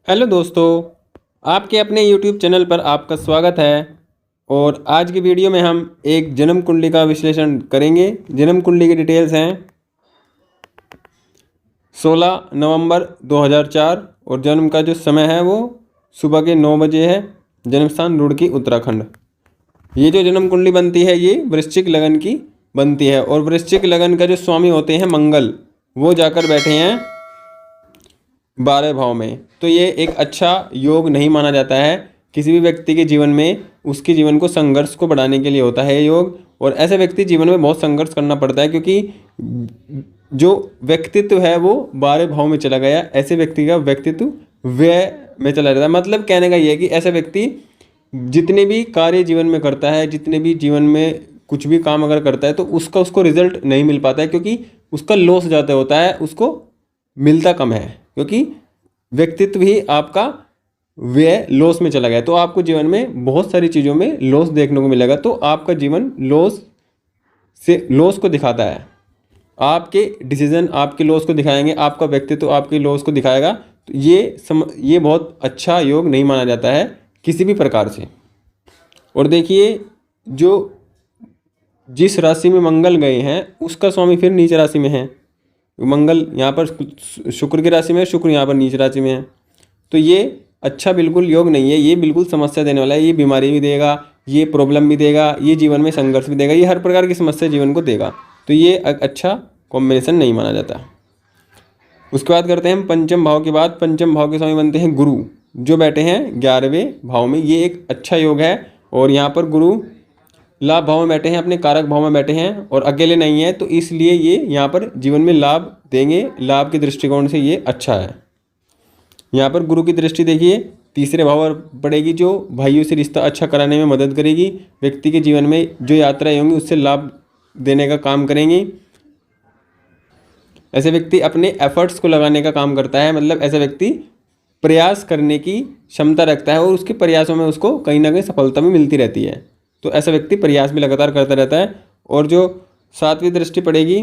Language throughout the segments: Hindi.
हेलो दोस्तों, आपके अपने YouTube चैनल पर आपका स्वागत है। और आज की वीडियो में हम एक जन्म कुंडली का विश्लेषण करेंगे। जन्म कुंडली की डिटेल्स हैं 16 नवंबर 2004 और जन्म का जो समय है वो सुबह के 9 बजे है। जन्म स्थान रुड़की उत्तराखंड। ये जो जन्म कुंडली बनती है ये वृश्चिक लगन की बनती है और वृश्चिक लगन का जो स्वामी होते हैं मंगल, वो जाकर बैठे हैं 12 भाव में। तो ये एक अच्छा योग नहीं माना जाता है किसी भी व्यक्ति के जीवन में। उसके जीवन को संघर्ष को बढ़ाने के लिए होता है ये योग, और ऐसे व्यक्ति जीवन में बहुत संघर्ष करना पड़ता है क्योंकि जो व्यक्तित्व है वो 12 भाव में चला गया। ऐसे व्यक्ति का व्यक्तित्व व्यय में चला जाता है। मतलब कहने का ये है कि ऐसा व्यक्ति जितने भी कार्य जीवन में करता है, जितने भी जीवन में कुछ भी काम अगर करता है तो उसको रिजल्ट नहीं मिल पाता है क्योंकि उसका लॉस ज़्यादा होता है, उसको मिलता कम है क्योंकि व्यक्तित्व ही आपका व्यय लॉस में चला गया। तो आपको जीवन में बहुत सारी चीज़ों में लॉस देखने को मिलेगा। तो आपका जीवन लॉस को दिखाता है। आपके डिसीजन आपके लॉस को दिखाएंगे, आपका व्यक्तित्व आपके लॉस को दिखाएगा। तो ये बहुत अच्छा योग नहीं माना जाता है किसी भी प्रकार से। और देखिए, जो जिस राशि में मंगल गए हैं उसका स्वामी फिर नीच राशि में है। मंगल यहाँ पर शुक्र की राशि में है, शुक्र यहाँ पर नीच राशि में है। तो ये अच्छा बिल्कुल योग नहीं है। ये बिल्कुल समस्या देने वाला है। ये बीमारी भी देगा, ये प्रॉब्लम भी देगा, ये जीवन में संघर्ष भी देगा, ये हर प्रकार की समस्या जीवन को देगा। तो ये अच्छा कॉम्बिनेशन नहीं माना जाता। उसके बाद करते हैं हम पंचम भाव के बाद। पंचम भाव के स्वामी बनते हैं गुरु, जो बैठे हैं 11वें भाव में। ये एक अच्छा योग है और यहाँ पर गुरु लाभ भाव में बैठे हैं, अपने कारक भाव में बैठे हैं और अकेले नहीं है, तो इसलिए ये यहाँ पर जीवन में लाभ देंगे। लाभ के दृष्टिकोण से ये अच्छा है। यहाँ पर गुरु की दृष्टि देखिए तीसरे भाव पर पड़ेगी, जो भाइयों से रिश्ता अच्छा कराने में मदद करेगी। व्यक्ति के जीवन में जो यात्राएं होंगी उससे लाभ देने का काम करेंगी। ऐसे व्यक्ति अपने एफर्ट्स को लगाने का काम करता है। मतलब ऐसा व्यक्ति प्रयास करने की क्षमता रखता है और उसके प्रयासों में उसको कहीं ना कहीं सफलता भी मिलती रहती है। तो ऐसा व्यक्ति प्रयास भी लगातार करता रहता है। और जो 7वीं दृष्टि पड़ेगी,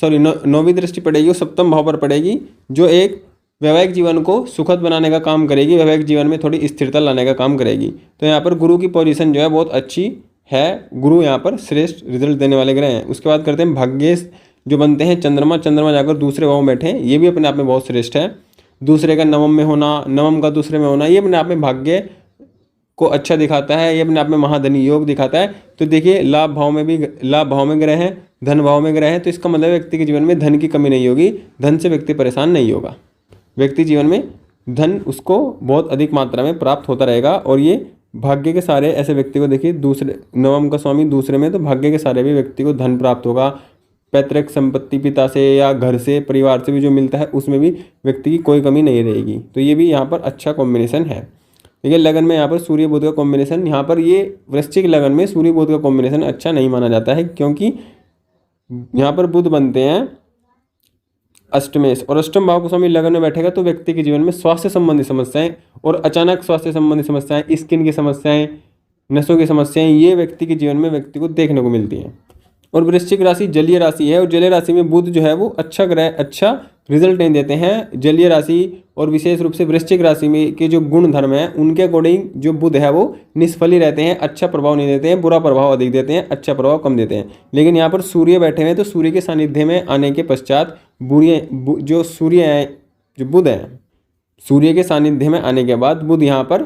9वीं दृष्टि पड़ेगी, वो सप्तम भाव पर पड़ेगी, जो एक वैवाहिक जीवन को सुखद बनाने का काम करेगी। वैवाहिक जीवन में थोड़ी स्थिरता लाने का काम करेगी। तो यहाँ पर गुरु की पोजीशन जो है बहुत अच्छी है। गुरु यहाँ पर श्रेष्ठ रिजल्ट देने वाले ग्रह हैं। उसके बाद करते हैं भाग्येश, जो बनते हैं चंद्रमा। चंद्रमा जाकर दूसरे भाव में बैठे हैं, ये भी अपने आप में बहुत श्रेष्ठ है। दूसरे का नवम में होना, नवम का दूसरे में होना, ये अपने आप में भाग्य को अच्छा दिखाता है। ये अपने आप में महाधनी योग दिखाता है। तो देखिए, लाभ भाव में ग्रह हैं, धन भाव में ग्रह हैं, तो इसका मतलब व्यक्ति के जीवन में धन की कमी नहीं होगी। धन से व्यक्ति परेशान नहीं होगा। व्यक्ति जीवन में धन उसको बहुत अधिक मात्रा में प्राप्त होता रहेगा। और ये भाग्य के सारे ऐसे व्यक्ति को देखिए, दूसरे नवम का स्वामी दूसरे में, तो भाग्य के सारे भी व्यक्ति को धन प्राप्त होगा। पैतृक संपत्ति पिता से या घर से, परिवार से भी जो मिलता है उसमें भी व्यक्ति की कोई कमी नहीं रहेगी। तो ये भी यहाँ पर अच्छा कॉम्बिनेशन है। देखिए, लगन में यहाँ पर सूर्य बुध का कॉम्बिनेशन, यहाँ पर ये वृश्चिक लगन में सूर्य बुध का कॉम्बिनेशन अच्छा नहीं माना जाता है क्योंकि यहाँ पर बुध बनते हैं अष्टमेश, और अष्टम भाव को स्वामी लगन में बैठेगा तो व्यक्ति के जीवन में स्वास्थ्य संबंधी समस्याएं और अचानक स्वास्थ्य संबंधी समस्याएं, स्किन की समस्याएं, नसों की समस्याएं, ये व्यक्ति के जीवन में व्यक्ति को देखने को मिलती हैं। और वृश्चिक राशि जलीय राशि है और जलीय राशि में बुध जो है वो अच्छा ग्रह, अच्छा रिजल्ट नहीं देते हैं। जलीय राशि और विशेष रूप से वृश्चिक राशि में के जो गुण धर्म है उनके अकॉर्डिंग जो बुध है वो निष्फली रहते हैं। अच्छा प्रभाव नहीं देते हैं, बुरा प्रभाव अधिक देते हैं, अच्छा प्रभाव कम देते हैं। लेकिन यहाँ पर सूर्य बैठे हुए हैं, तो सूर्य के सानिध्य में आने के पश्चात जो सूर्य है, जो बुध है, सूर्य के सानिध्य में आने के बाद बुध यहाँ पर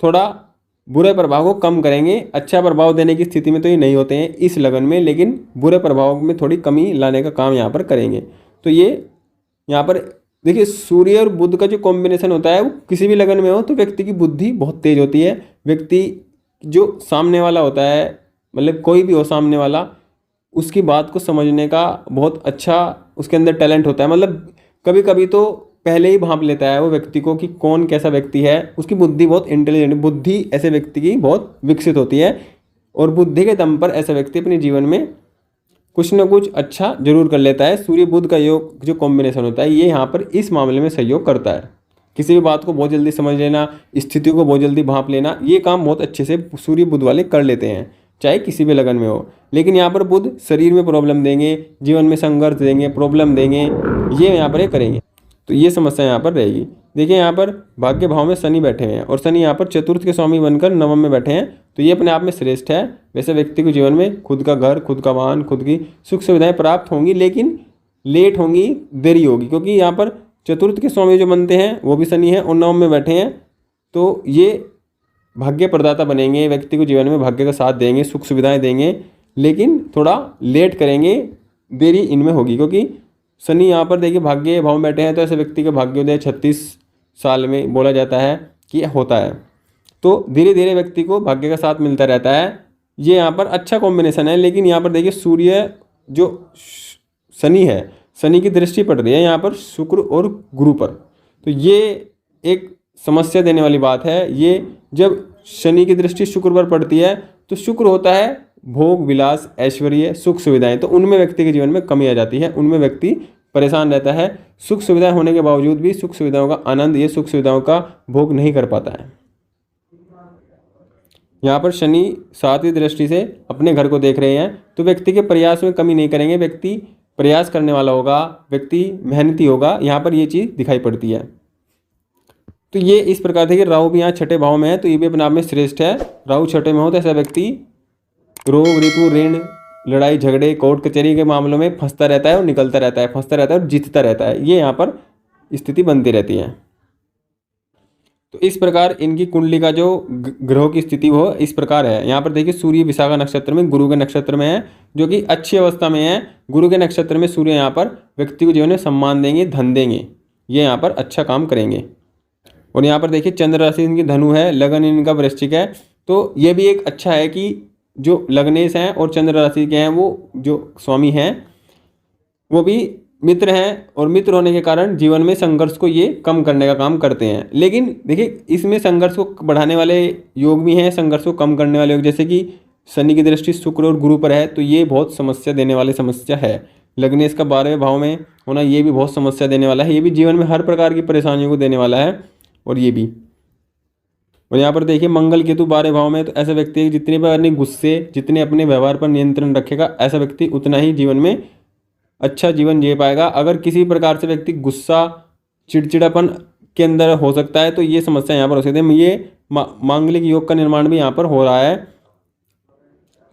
थोड़ा बुरे प्रभाव को कम करेंगे। अच्छा प्रभाव देने की स्थिति में तो ये नहीं होते हैं इस लगन में, लेकिन बुरे प्रभाव में थोड़ी कमी लाने का काम यहाँ पर करेंगे। तो ये यहाँ पर देखिए, सूर्य और बुध का जो कॉम्बिनेशन होता है वो किसी भी लगन में हो तो व्यक्ति की बुद्धि बहुत तेज होती है। व्यक्ति जो सामने वाला होता है, मतलब कोई भी हो सामने वाला, उसकी बात को समझने का बहुत अच्छा उसके अंदर टैलेंट होता है। मतलब कभी कभी तो पहले ही भांप लेता है वो व्यक्ति को कि कौन कैसा व्यक्ति है। उसकी बुद्धि बहुत इंटेलिजेंट, बुद्धि ऐसे व्यक्ति की बहुत विकसित होती है और बुद्धि के दम पर ऐसा व्यक्ति अपने जीवन में कुछ न कुछ अच्छा जरूर कर लेता है। सूर्य बुध का योग जो कॉम्बिनेशन होता है ये यहाँ पर इस मामले में सहयोग करता है। किसी भी बात को बहुत जल्दी समझ लेना, स्थिति को बहुत जल्दी भांप लेना, ये काम बहुत अच्छे से सूर्य बुध वाले कर लेते हैं, चाहे किसी भी लगन में हो। लेकिन यहाँ पर बुध शरीर में प्रॉब्लम देंगे, जीवन में संघर्ष देंगे, प्रॉब्लम देंगे, ये यहाँ पर करेंगे। तो ये समस्या यहाँ पर रहेगी। देखिए यहाँ पर भाग्य भाव में शनि बैठे हुए हैं और शनि यहाँ पर चतुर्थ के स्वामी बनकर नवम में बैठे हैं, तो ये अपने आप में श्रेष्ठ है। वैसे व्यक्ति को जीवन में खुद का घर, खुद का वाहन, खुद की सुख सुविधाएं प्राप्त होंगी, लेकिन लेट होंगी, देरी होगी, क्योंकि यहाँ पर चतुर्थ के स्वामी जो बनते हैं वो भी शनि है और नवम में बैठे हैं। तो ये भाग्य प्रदाता बनेंगे, व्यक्ति को जीवन में भाग्य का साथ देंगे, सुख सुविधाएं देंगे, लेकिन थोड़ा लेट करेंगे, देरी इनमें होगी। क्योंकि शनि यहाँ पर देखिए भाग्य भाव में बैठे हैं, तो ऐसे व्यक्ति का भाग्योदय 36 साल में बोला जाता है कि होता है। तो धीरे धीरे व्यक्ति को भाग्य का साथ मिलता रहता है। ये यहाँ पर अच्छा कॉम्बिनेशन है। लेकिन यहाँ पर देखिए सूर्य जो शनि है, शनि की दृष्टि पड़ रही है यहाँ पर शुक्र और गुरु पर, तो ये एक समस्या देने वाली बात है। ये जब शनि की दृष्टि शुक्र पर पड़ती है तो शुक्र होता है भोग विलास, ऐश्वर्य, सुख सुविधाएं, तो उनमें व्यक्ति के जीवन में कमी आ जाती है, उनमें व्यक्ति परेशान रहता है। सुख सुविधाएं होने के बावजूद भी सुख सुविधाओं का आनंद, ये सुख सुविधाओं का भोग नहीं कर पाता है। यहाँ पर शनि 7वीं दृष्टि से अपने घर को देख रहे हैं, तो व्यक्ति के प्रयास में कमी नहीं करेंगे, व्यक्ति प्रयास करने वाला होगा, व्यक्ति मेहनती होगा, यहाँ पर ये चीज़ दिखाई पड़ती है। तो ये इस प्रकार से कि राहु भी यहाँ छठे भाव में है, तो ये भी अपने आप में श्रेष्ठ है। राहु छठे में हो तो ऐसा व्यक्ति रोग, ऋतु, ऋण, लड़ाई झगड़े, कोर्ट कचहरी के मामलों में फंसता रहता है और निकलता रहता है, फंसता रहता है और जीतता रहता है, ये यहाँ पर स्थिति बनती रहती है। तो इस प्रकार इनकी कुंडली का जो ग्रहों की स्थिति वो इस प्रकार है। यहाँ पर देखिए सूर्य विशाखा नक्षत्र में, गुरु के नक्षत्र में है, जो कि अच्छी अवस्था में है। गुरु के नक्षत्र में सूर्य यहाँ पर व्यक्ति को जीवन में सम्मान देंगे, धन देंगे, ये यहाँ पर अच्छा काम करेंगे। और यहाँ पर देखिए चंद्र राशि इनकी धनु है, लगन इनका वृश्चिक है, तो ये भी एक अच्छा है कि जो लग्नेश हैं और चंद्र राशि के हैं वो जो स्वामी हैं वो भी मित्र हैं, और मित्र होने के कारण जीवन में संघर्ष को ये कम करने का काम करते हैं। लेकिन देखिए इसमें संघर्ष को बढ़ाने वाले योग भी हैं, संघर्ष को कम करने वाले योग, जैसे कि शनि की दृष्टि शुक्र और गुरु पर है, तो ये बहुत समस्या देने वाली समस्या है। लग्नेश का 12वें भाव में होना ये भी बहुत समस्या देने वाला है, ये भी जीवन में हर प्रकार की परेशानियों को देने वाला है। और ये भी, और यहाँ पर देखिए मंगल केतु 12 भाव में, तो ऐसा व्यक्ति जितने पर अपने गुस्से, जितने अपने व्यवहार पर नियंत्रण रखेगा, ऐसा व्यक्ति उतना ही जीवन में अच्छा जीवन जी पाएगा। अगर किसी प्रकार से व्यक्ति गुस्सा, चिड़चिड़ापन के अंदर हो सकता है, तो ये समस्या यहाँ पर हो सकती है। ये मांगलिक योग का निर्माण भी यहाँ पर हो रहा है,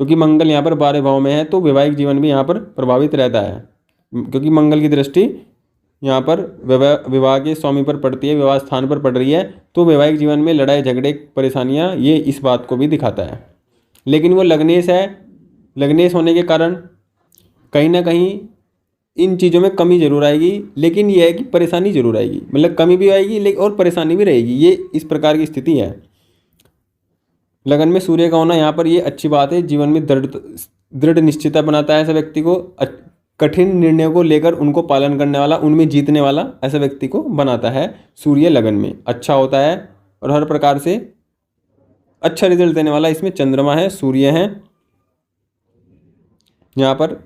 क्योंकि मंगल यहाँ पर 12 भाव में है, तो वैवाहिक जीवन भी यहाँ पर प्रभावित रहता है, क्योंकि मंगल की दृष्टि यहाँ पर विवाह के स्वामी पर पड़ती है, विवाह स्थान पर पड़ रही है, तो वैवाहिक जीवन में लड़ाई झगड़े, परेशानियाँ, ये इस बात को भी दिखाता है। लेकिन वो लग्नेश है, लग्नेश होने के कारण कहीं ना कहीं इन चीज़ों में कमी जरूर आएगी, लेकिन ये है कि परेशानी जरूर आएगी, मतलब कमी भी आएगी लेकिन और परेशानी भी रहेगी, ये इस प्रकार की स्थिति है। लगन में सूर्य का होना यहाँ पर ये अच्छी बात है, जीवन में दृढ़ निश्चितता बनाता है ऐसा व्यक्ति को, कठिन निर्णयों को लेकर उनको पालन करने वाला, उनमें जीतने वाला ऐसा व्यक्ति को बनाता है। सूर्य लगन में अच्छा होता है और हर प्रकार से अच्छा रिजल्ट देने वाला इसमें चंद्रमा है, सूर्य है। यहाँ पर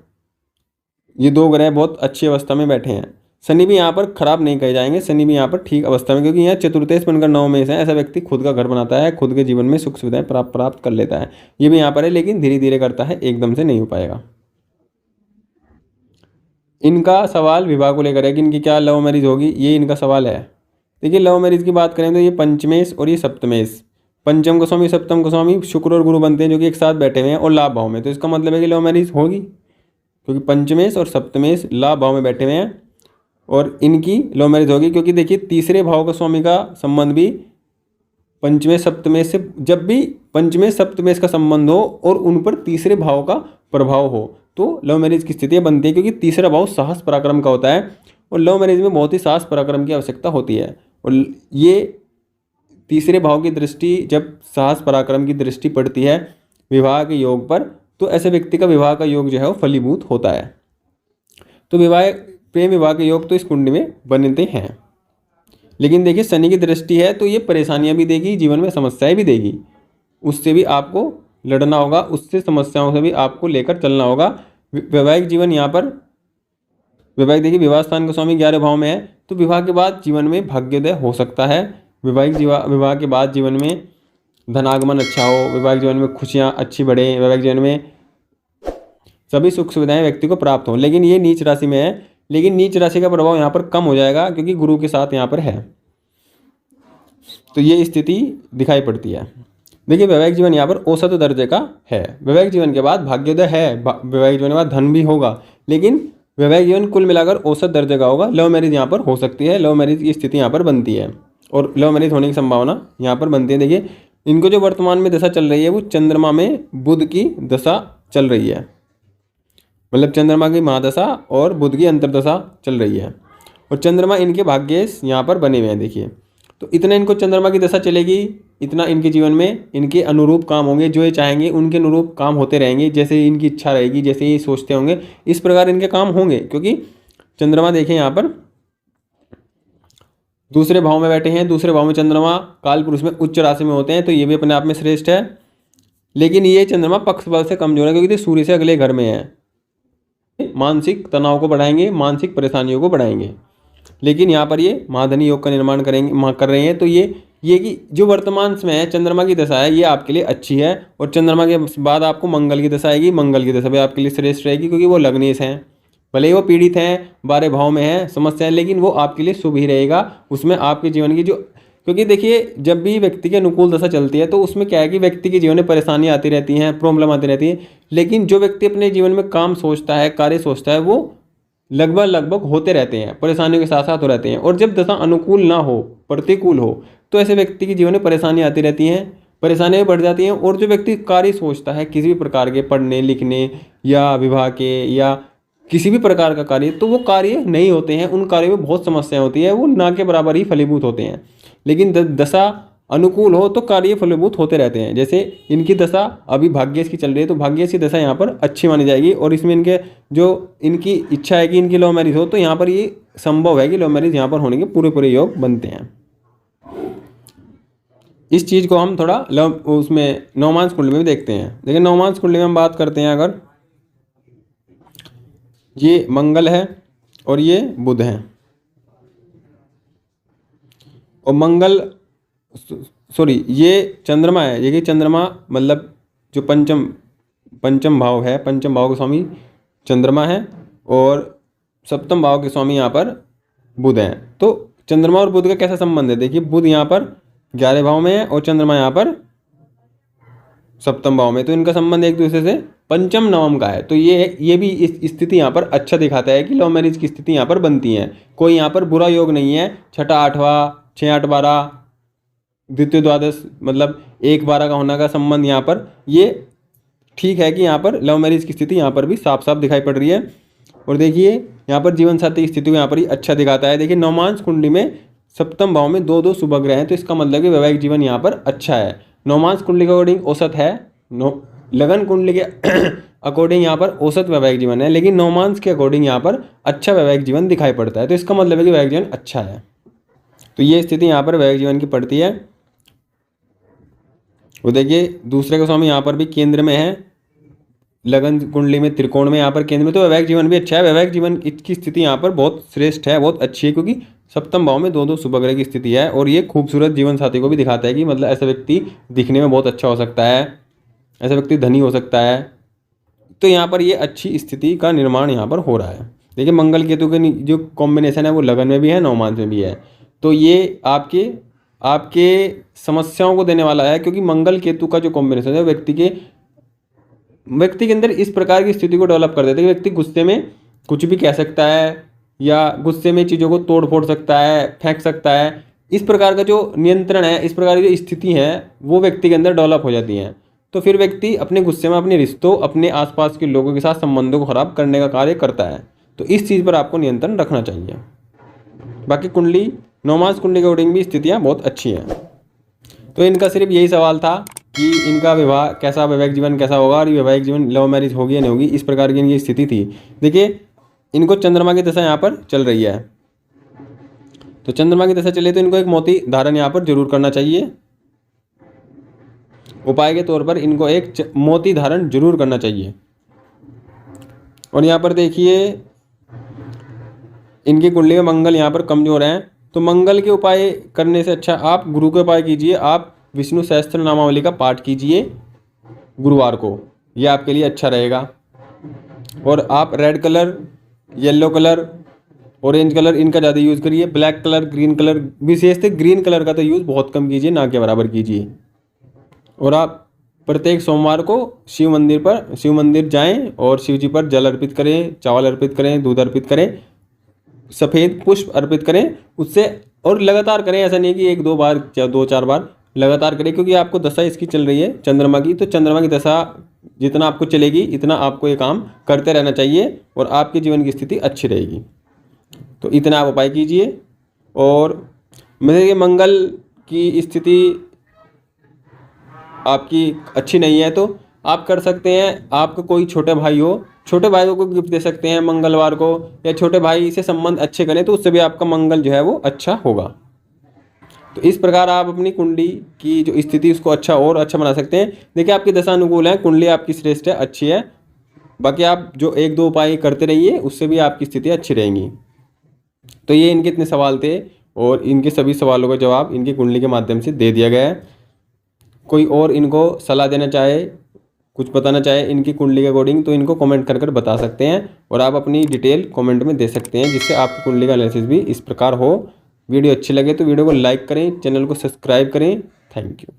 ये दो ग्रह बहुत अच्छी अवस्था में बैठे हैं। शनि भी यहाँ पर खराब नहीं कहे जाएंगे, शनि भी यहाँ पर ठीक अवस्था में, क्योंकि यहाँ चतुर्थेश बनकर 9 में से ऐसा व्यक्ति खुद का घर बनाता है, खुद के जीवन में सुख सुविधाएं प्राप्त कर लेता है। ये भी यहाँ पर है, लेकिन धीरे धीरे करता है, एकदम से नहीं हो पाएगा। इनका सवाल विवाह को लेकर है कि इनकी क्या लव मैरिज होगी, ये इनका सवाल है। देखिए लव मैरिज की बात करें तो ये पंचमेश और ये सप्तमेश, पंचम गोस्वामी सप्तम गोस्वामी शुक्र और गुरु बनते हैं, जो कि एक साथ बैठे हुए हैं और लाभ भाव में, तो इसका मतलब है कि लव मैरिज होगी, क्योंकि पंचमेश और सप्तमेश लाभ भाव में बैठे हुए हैं और इनकी लव मैरिज होगी। क्योंकि देखिए तीसरे भाव का स्वामी का संबंध भी पंचमेश सप्तमेश से, जब भी पंचमेश सप्तमेश का संबंध हो और उन पर तीसरे भाव का प्रभाव हो तो लव मैरिज की स्थितियाँ बनती है, क्योंकि तीसरा भाव साहस पराक्रम का होता है और लव मैरिज में बहुत ही साहस पराक्रम की आवश्यकता होती है। और ये तीसरे भाव की दृष्टि, जब साहस पराक्रम की दृष्टि पड़ती है विवाह के योग पर, तो ऐसे व्यक्ति का विवाह का योग जो है वो फलीभूत होता है। तो प्रेम विवाह के योग तो इस कुंडली में बनते हैं। लेकिन देखिए शनि की दृष्टि है तो ये परेशानियां भी देगी, जीवन में समस्याएं भी देगी, उससे भी आपको लड़ना होगा, उससे समस्याओं से भी आपको लेकर चलना होगा। वैवाहिक जीवन यहाँ पर वैवाहिक देखिए विवाह स्थान का स्वामी 11 भाव में है, तो विवाह के बाद जीवन में भाग्योदय हो सकता है। विवाह के बाद जीवन में धनागमन अच्छा हो, वैवाहिक जीवन में खुशियाँ अच्छी बढ़े, वैवाहिक जीवन में सभी सुख सुविधाएं व्यक्ति को प्राप्त हों। लेकिन ये नीच राशि में है, लेकिन नीच राशि का प्रभाव यहाँ पर कम हो जाएगा, क्योंकि गुरु के साथ यहाँ पर है। तो ये स्थिति दिखाई पड़ती है। देखिए वैवाहिक जीवन यहाँ पर औसत दर्जे का है। वैवाहिक जीवन के बाद भाग्योदय है, वैवाहिक जीवन के बाद धन भी होगा, लेकिन वैवाहिक जीवन कुल मिलाकर औसत दर्जे का होगा। लव मैरिज यहाँ पर हो सकती है, लव मैरिज की स्थिति यहाँ पर बनती है और लव मैरिज होने की संभावना यहाँ पर बनती है। देखिए इनको जो वर्तमान में दशा चल रही है वो चंद्रमा में बुध की दशा चल रही है, मतलब चंद्रमा की महादशा और बुध की अंतर्दशा चल रही है और चंद्रमा इनके भाग्येश यहाँ पर बने हुए हैं। देखिए तो इतना इनको चंद्रमा की दशा चलेगी, इतना इनके जीवन में इनके अनुरूप काम होंगे, जो ये चाहेंगे उनके अनुरूप काम होते रहेंगे, जैसे इनकी इच्छा रहेगी, जैसे ये सोचते होंगे इस प्रकार इनके काम होंगे। क्योंकि चंद्रमा देखें यहाँ पर दूसरे भाव में बैठे हैं, दूसरे भाव में चंद्रमा काल पुरुष में उच्च राशि में होते हैं, तो ये भी अपने आप में श्रेष्ठ है। लेकिन ये चंद्रमा पक्ष बल से कमजोर है क्योंकि सूर्य से अगले घर में है, मानसिक तनाव को बढ़ाएंगे, मानसिक परेशानियों को बढ़ाएंगे। लेकिन यहाँ पर ये महाधनी योग का निर्माण कर रहे हैं। तो ये कि जो वर्तमान में है चंद्रमा की दशा है ये आपके लिए अच्छी है और चंद्रमा के बाद आपको मंगल की दशा आएगी, मंगल की दशा भी आपके लिए श्रेष्ठ रहेगी क्योंकि वो लग्नेश हैं, भले ही वो पीड़ित हैं, 12 भाव में हैं, समस्या है, लेकिन वो आपके लिए शुभ ही रहेगा। उसमें आपके जीवन की जो, क्योंकि देखिए जब भी व्यक्ति की अनुकूल दशा चलती है तो उसमें क्या है कि व्यक्ति के जीवन में परेशानियाँ आती रहती हैं, प्रॉब्लम आती रहती है, लेकिन जो व्यक्ति अपने जीवन में काम सोचता है, कार्य सोचता है, वो लगभग होते रहते हैं, परेशानियों के साथ साथ हो रहते हैं। और जब दशा अनुकूल ना हो, प्रतिकूल हो, तो ऐसे व्यक्ति के जीवन में परेशानी आती रहती हैं, परेशानियाँ बढ़ जाती हैं। और जो व्यक्ति कार्य सोचता है किसी भी प्रकार के, पढ़ने लिखने या विवाह के या किसी भी प्रकार का कार्य, तो वो कार्य नहीं होते हैं, उन कार्यों में बहुत समस्याएं होती है, वो ना के बराबर ही फलीभूत होते हैं। लेकिन दशा अनुकूल हो तो कार्य फलीभूत होते रहते हैं। जैसे इनकी दशा अभी भाग्येश की चल रही है तो भाग्येश की दशा यहाँ पर अच्छी मानी जाएगी और इसमें इनके जो इनकी इच्छा है कि इनकी लव मैरिज हो, तो यहाँ पर ये संभव है कि लव मैरिज यहाँ पर होने के पूरे योग बनते हैं। इस चीज़ को हम थोड़ा उसमें नवमांश कुंडली में देखते हैं। देखिए नवमांश कुंडली में हम बात करते हैं, अगर ये मंगल है और ये बुध है और मंगल ये चंद्रमा है, ये कि चंद्रमा मतलब जो पंचम भाव है, पंचम भाव के स्वामी चंद्रमा है और सप्तम भाव के स्वामी यहाँ पर बुध हैं। तो चंद्रमा और बुध का कैसा संबंध है? देखिए बुध यहाँ पर 11 भाव में है और चंद्रमा यहाँ पर सप्तम भाव में, तो इनका संबंध एक दूसरे से पंचम नवम का है। तो ये भी इस स्थिति यहाँ पर अच्छा दिखाता है कि लव मैरिज की स्थिति यहाँ पर बनती है। कोई यहाँ पर बुरा योग नहीं है, 6 8वां 6 8 12 द्वितीय द्वादश मतलब 1 12 का होना का संबंध यहाँ पर ये ठीक है कि यहाँ पर लव मैरिज की स्थिति यहाँ पर भी साफ साफ दिखाई पड़ रही है। और देखिए यहाँ पर जीवन साथी की स्थिति को यहाँ पर ही अच्छा दिखाता है। देखिए नवमांश कुंडली में सप्तम भाव में 2 शुभ ग्रह हैं, तो इसका मतलब कि वैवाहिक जीवन यहाँ पर अच्छा है। नवमांश कुंडली के अकॉर्डिंग औसत है, लगन कुंडली के अकॉर्डिंग यहाँ पर औसत वैवाहिक जीवन है, लेकिन नवमांश के अकॉर्डिंग यहाँ पर अच्छा वैवाहिक जीवन दिखाई पड़ता है। तो इसका मतलब है कि वैवाहिक जीवन अच्छा है। तो ये स्थिति यहाँ पर वैवाहिक जीवन की पड़ती है। वो देखिए दूसरे का स्वामी यहाँ पर भी केंद्र में है, लगन कुंडली में त्रिकोण में यहाँ पर केंद्र में, तो वैवाहिक जीवन भी अच्छा है। वैवाहिक जीवन की स्थिति यहाँ पर बहुत श्रेष्ठ है, बहुत अच्छी है, क्योंकि सप्तम भाव में 2 शुभ ग्रह की स्थिति है और ये खूबसूरत जीवन साथी को भी दिखाता है कि मतलब ऐसा व्यक्ति दिखने में बहुत अच्छा हो सकता है, ऐसा व्यक्ति धनी हो सकता है। तो यहाँ पर ये अच्छी स्थिति का निर्माण यहाँ पर हो रहा है। देखिए मंगल केतु के जो कॉम्बिनेशन है वो लगन में भी है, नवमांश में भी है, तो ये आपके समस्याओं को देने वाला है, क्योंकि मंगल केतु का जो कॉम्बिनेशन है व्यक्ति के अंदर इस प्रकार की स्थिति को डेवलप कर देता है कि व्यक्ति गुस्से में कुछ भी कह सकता है या गुस्से में चीज़ों को तोड़ फोड़ सकता है, फेंक सकता है। इस प्रकार का जो नियंत्रण है, इस प्रकार की जो स्थिति है वो व्यक्ति के अंदर डेवलप हो जाती है। तो फिर व्यक्ति अपने गुस्से में अपने रिश्तों, अपने आसपास के लोगों के साथ संबंधों को खराब करने का कार्य करता है। तो इस चीज़ पर आपको नियंत्रण रखना चाहिए। बाकी कुंडली नवमांश कुंडली के अकॉर्डिंग भी स्थितियाँ बहुत अच्छी हैं। तो इनका सिर्फ यही सवाल था कि इनका विवाह कैसा, वैवाहिक जीवन कैसा होगा और वैवाहिक जीवन लव मैरिज होगी या नहीं होगी, इस प्रकार की इनकी स्थिति थी। देखिए इनको चंद्रमा की दशा यहाँ पर चल रही है, तो चंद्रमा की दशा चले तो इनको एक मोती धारण यहाँ पर जरूर करना चाहिए। उपाय के तौर पर इनको एक मोती धारण जरूर करना चाहिए। और यहाँ पर देखिए इनकी कुंडली में मंगल यहाँ पर कमजोर हैं, तो मंगल के उपाय करने से अच्छा आप गुरु के उपाय कीजिए। आप विष्णु सहस्त्र नामावली का पाठ कीजिए गुरुवार को, यह आपके लिए अच्छा रहेगा। और आप red colour, yellow colour orange colour इनका ज़्यादा यूज़ करिए, ब्लैक कलर, ग्रीन कलर, विशेषतः ग्रीन कलर का तो यूज़ बहुत कम कीजिए, ना के बराबर कीजिए। और आप प्रत्येक सोमवार को शिव मंदिर जाएं और शिव जी पर जल अर्पित करें, चावल अर्पित करें, दूध अर्पित करें, सफ़ेद पुष्प अर्पित करें उससे। और लगातार करें, ऐसा नहीं कि 1-2 बार या 2-4 बार, लगातार करें, क्योंकि आपको दशा इसकी चल रही है चंद्रमा की। तो चंद्रमा की दशा जितना आपको चलेगी इतना आपको ये काम करते रहना चाहिए और आपके जीवन की स्थिति अच्छी रहेगी। तो इतना आप उपाय कीजिए। और मतलब मंगल की स्थिति आपकी अच्छी नहीं है तो आप कर सकते हैं, आपका कोई छोटा भाई हो, छोटे भाइयों को गिफ्ट दे सकते हैं मंगलवार को, या छोटे भाई से संबंध अच्छे करें तो उससे भी आपका मंगल जो है वो अच्छा होगा। तो इस प्रकार आप अपनी कुंडली की जो स्थिति उसको अच्छा बना सकते हैं। देखिए आपकी दशा अनुकूल है, कुंडली आपकी श्रेष्ठ है, अच्छी है। बाकी आप जो 1-2 उपाय करते रहिए उससे भी आपकी स्थिति अच्छी रहेंगी। तो ये इनके इतने सवाल थे और इनके सभी सवालों का जवाब इनकी कुंडली के माध्यम से दे दिया गया है। कोई और इनको सलाह देना चाहे, कुछ बताना चाहे इनकी कुंडली के अकॉर्डिंग, तो इनको कमेंट कर बता सकते हैं और आप अपनी डिटेल कमेंट में दे सकते हैं, जिससे आपकी कुंडली का एनालिसिस भी इस प्रकार हो। वीडियो अच्छी लगे तो वीडियो को लाइक करें, चैनल को सब्सक्राइब करें। Thank you.